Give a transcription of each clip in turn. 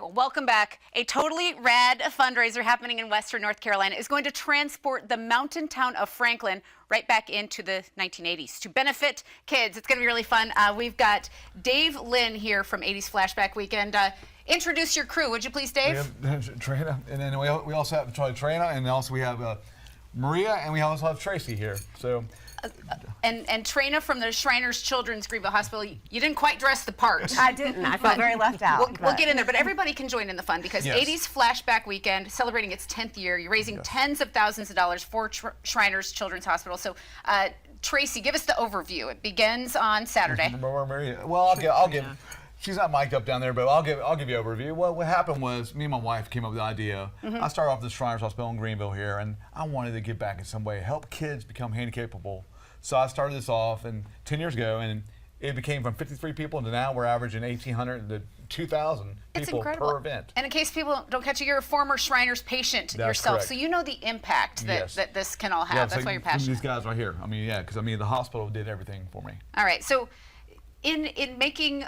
right, well, welcome back. A totally rad fundraiser happening in Western North Carolina is going to transport the mountain town of Franklin right back into the 1980s to benefit kids. It's going to be really fun. We've got Dave Lynn here from 80s Flashback Weekend. Introduce your crew, would you please, Dave? We have Trina, and then we also have Trina, and also we have Maria, and we also have Tracy here. So. And Trina from the Shriners Children's Greenville Hospital, you didn't quite dress the part. I didn't. I felt very left out. We'll get in there, but everybody can join in the fun because Yes. 80s Flashback Weekend, celebrating its 10th year. You're raising tens of thousands of dollars for Shriners Children's Hospital. So, Tracy, give us the overview. It begins on Saturday. Well, I'll give. She's not mic'd up down there, but I'll give you an overview. What happened was, me and my wife came up with the idea. I started off at the Shriners Hospital in Greenville here, and I wanted to give back in some way, help kids become handicapable. So I started this off 10 years ago, and it became from 53 people to now we're averaging 1,800 to 2,000 people per event. And in case people don't catch you, you're a former Shriners patient yourself, correct. so you know the impact that this can all have. That's why you're passionate. These guys right here. I mean, yeah, because the hospital did everything for me. All right, so in making,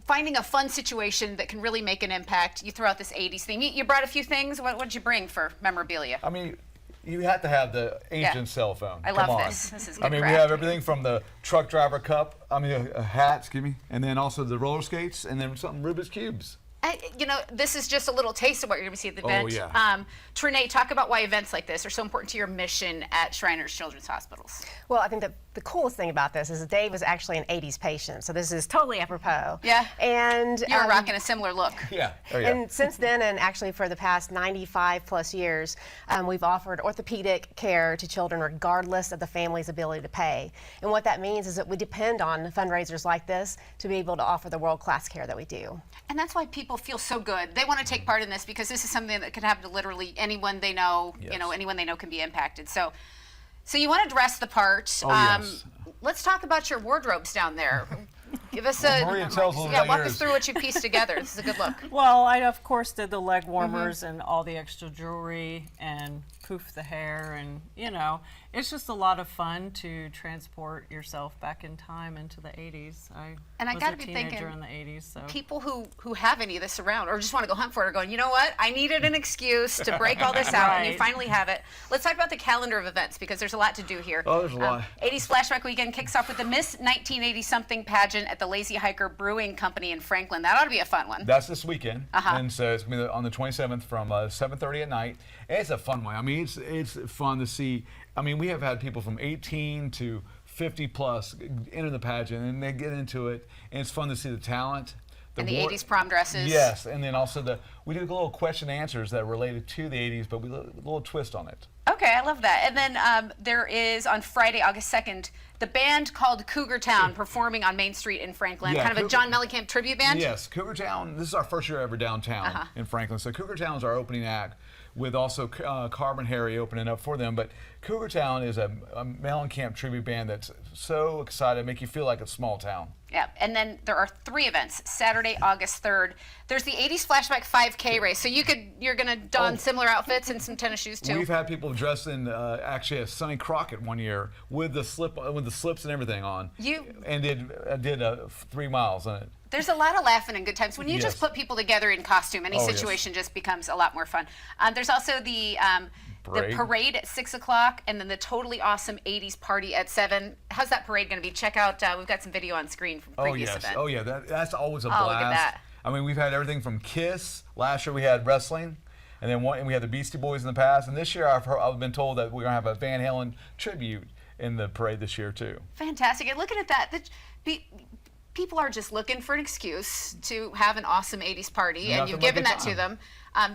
finding a fun situation that can really make an impact, you throw out this 80s theme. You brought a few things. What did you bring for memorabilia? I mean, you have to have the ancient cell phone. I love this. This is good we have everything from the truck driver cup, a hat, excuse me, and then also the roller skates, and then some Rubik's Cubes. This is just a little taste of what you're going to see at the event. Oh, yeah. Trinae, talk about why events like this are so important to your mission at Shriners Children's Hospitals. Well, I think that the coolest thing about this is that Dave was actually an 80s patient, so this is totally apropos. Yeah. And you were rocking a similar look. Yeah. Oh, yeah. And since then, and actually for the past 95 plus years, we've offered orthopedic care to children regardless of the family's ability to pay. And what that means is that we depend on fundraisers like this to be able to offer the world-class care that we do. And that's why people feel so good. They want to take part in this because this is something that can happen to literally anyone they know. Yes. Anyone they know can be impacted. So you want to dress the part. Oh, yes. Let's talk about your wardrobes down there. Give us Maria tells us walk us through what you pieced together. This is a good look. Well, I of course did the leg warmers and all the extra jewelry and poofed the hair, and it's just a lot of fun to transport yourself back in time into the 80s. I was gotta a be teenager thinking, in the 80s, so people who have any of this around or just want to go hunt for it are going, you know what? I needed an excuse to break all this out, and you finally have it. Let's talk about the calendar of events because there's a lot to do here. Oh, there's a lot. 80s Flashback Weekend kicks off with the Miss 1980-something pageant at the Lazy Hiker Brewing Company in Franklin. That ought to be a fun one. That's this weekend, and so it's going to be on the 27th from 7:30 at night. And it's a fun one. I mean, it's fun to see. I mean, we have had people from 18 to 50 plus enter the pageant, and they get into it, and it's fun to see the talent. And the 80s prom dresses. Yes, and then also we did a little question and answers that related to the 80s, but we did a little twist on it. Okay, I love that. And then there is on Friday, August 2nd, the band called Cougar Town performing on Main Street in Franklin, kind of a John Mellencamp tribute band. Yes, Cougar Town. This is our first year ever downtown in Franklin. So Cougar Town is our opening act, with also Carbon Harry opening up for them. But Cougar Town is a Mellencamp tribute band that's so excited, make you feel like a small town. Yeah, and then there are 3 events. Saturday, August 3rd. There's the 80s Flashback 5K race. So you're going to don similar outfits and some tennis shoes too. We've had people dressed in actually a Sonny Crockett one year with the slips and everything on. And did 3 miles on it. There's a lot of laughing and good times. When you just put people together in costume, any situation just becomes a lot more fun. There's also the parade at 6 o'clock, and then the totally awesome 80s party at 7. How's that parade going to be? Check out, we've got some video on screen from previous event. Oh, yeah, that's always a blast. Look at that. I mean, we've had everything from Kiss. Last year we had wrestling, and then we had the Beastie Boys in the past. And this year I've been told that we're going to have a Van Halen tribute in the parade this year, too. Fantastic. And looking at that, people are just looking for an excuse to have an awesome 80s party, and you've given that to them.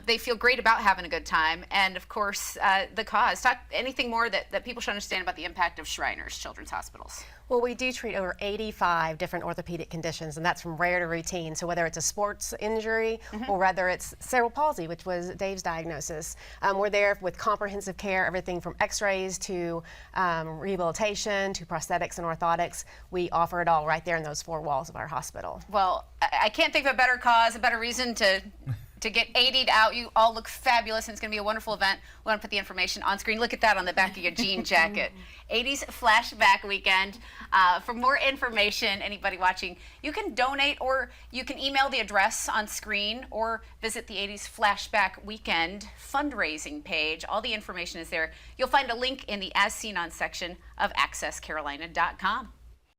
They feel great about having a good time, and of course, the cause. Talk anything more that people should understand about the impact of Shriners Children's Hospitals. Well, we do treat over 85 different orthopedic conditions, and that's from rare to routine. So whether it's a sports injury or whether it's cerebral palsy, which was Dave's diagnosis, we're there with comprehensive care, everything from x-rays to rehabilitation to prosthetics and orthotics. We offer it all right there in those 4 walls of our hospital. Well, I can't think of a better cause, a better reason to to get 80'd out. You all look fabulous, and it's going to be a wonderful event. We want to put the information on screen. Look at that on the back of your jean jacket. 80s Flashback Weekend. For more information, anybody watching, you can donate, or you can email the address on screen, or visit the 80s Flashback Weekend fundraising page. All the information is there. You'll find a link in the As Seen On section of AccessCarolina.com.